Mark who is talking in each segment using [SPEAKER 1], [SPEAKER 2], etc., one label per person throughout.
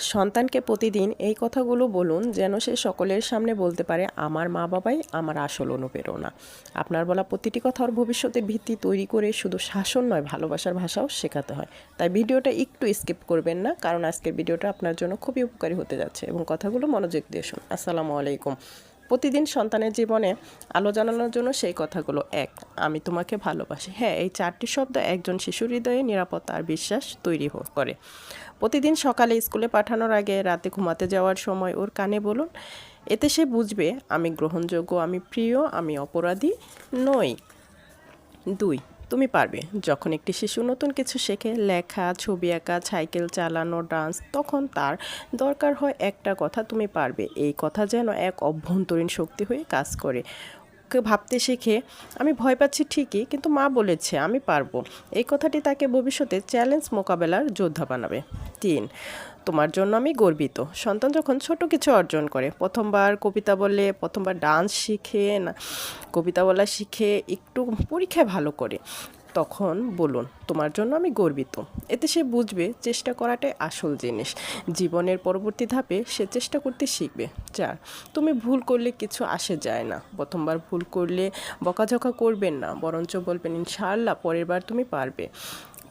[SPEAKER 1] সন্তানকে প্রতিদিন এই কথাগুলো বলুন যেন সে সকলের সামনে বলতে পারে আমার মা বাবাই আমার আসল অনুপ্রেরণা। আপনার বলা প্রতিটি কথা ওর ভবিষ্যতের ভিত্তি তৈরি করে শুধু শাসন নয় ভালোবাসার ভাষাও শেখাতে হয়। তাই ভিডিওটা একটু স্কিপ করবেন না, কারণ আজকের ভিডিওটা আপনার জন্য খুবই উপকারী হতে যাচ্ছে এবং কথাগুলো মনোযোগ দিয়ে শুনুন। আসসালামু আলাইকুম। প্রতিদিন সন্তানের জীবনে আলো জ্বালানোর জন্য সেই কথাগুলো: এক, আমি তোমাকে ভালোবাসি। হ্যাঁ, এই 4টি শব্দ একজন শিশুর হৃদয়ে নিরাপত্তা আর বিশ্বাস তৈরি করে। প্রতিদিন সকালে স্কুলে পাঠানোর আগে, রাতে ঘুমাতে যাওয়ার সময় ওর কানে বলুন। এতে সে বুঝবে আমি গ্রহণযোগ্য, আমি প্রিয়, আমি অপরাধী নই। 2, তুমি পারবে। যখন একটি শিশু নতুন কিছু শেখে, লেখা, ছবি আঁকা, সাইকেল চালানো, ডান্স, তখন তার দরকার হয় একটা কথা, তুমি পারবে। এই কথা যেন এক অভ্যন্তরীণ শক্তি হয়ে কাজ করে। ওকে ভাবতে শেখে, আমি ভয় পাচ্ছি ঠিকই, কিন্তু মা বলেছে আমি পারবো। এই কথাটি তাকে ভবিষ্যতে চ্যালেঞ্জ মোকাবেলার যোদ্ধা বানাবে। 3, তোমার জন্য আমি গর্বিত। সন্তান যখন ছোট কিছু অর্জন করে, প্রথমবার কবিতা বলে, প্রথমবার ডান্স শিখে, না কবিতা বলা শিখে, একটু পরীক্ষায় ভালো করে, তখন বলুন তোমার জন্য আমি গর্বিত। এতে সে বুঝবে চেষ্টা করাটাই আসল জিনিস। জীবনের পরবর্তী ধাপে সে চেষ্টা করতে শিখবে। 4, তুমি ভুল করলে কিছু আসে যায় না। প্রথমবার ভুল করলে বকাঝকা করবেন না, বরঞ্চ বলবেন ইনশাআল্লাহ পরের বার তুমি পারবে।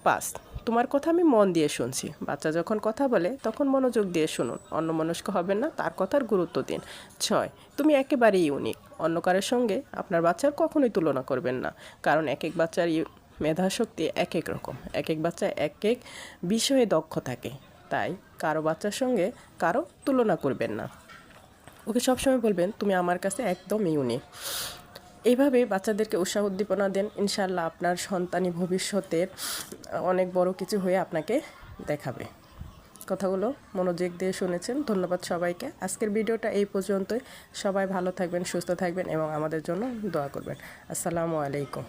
[SPEAKER 1] 5, তোমার কথা আমি মন দিয়ে শুনছি। বাচ্চা যখন কথা বলে তখন মনোযোগ দিয়ে শুনুন, অন্যমনস্ক হবেন না, তার কথার গুরুত্ব দিন। 6, তুমি একেবারেই ইউনিক। অন্য কারোর সঙ্গে আপনার বাচ্চার কখনোই তুলনা করবেন না, কারণ এক এক বাচ্চার মেধাশক্তি এক এক রকম, এক এক বাচ্চা এক এক বিষয়ে দক্ষ থাকে। তাই কারো বাচ্চার সঙ্গে কারো তুলনা করবেন না। ওকে সবসময় বলবেন তুমি আমার কাছে একদম ইউনিক। এইভাবে বাচ্চাদেরকে উৎসাহ উদ্দীপনা দেন, ইনশাআল্লাহ আপনার সন্তানই ভবিষ্যতের অনেক বড় কিছু হয়ে আপনাকে দেখাবে। কথাগুলো মনোযোগ দিয়ে শুনেছেন, ধন্যবাদ সবাইকে। আজকের ভিডিওটা এই পর্যন্তই। সবাই ভালো থাকবেন, সুস্থ থাকবেন এবং আমাদের জন্য দোয়া করবেন। আসসালামু আলাইকুম।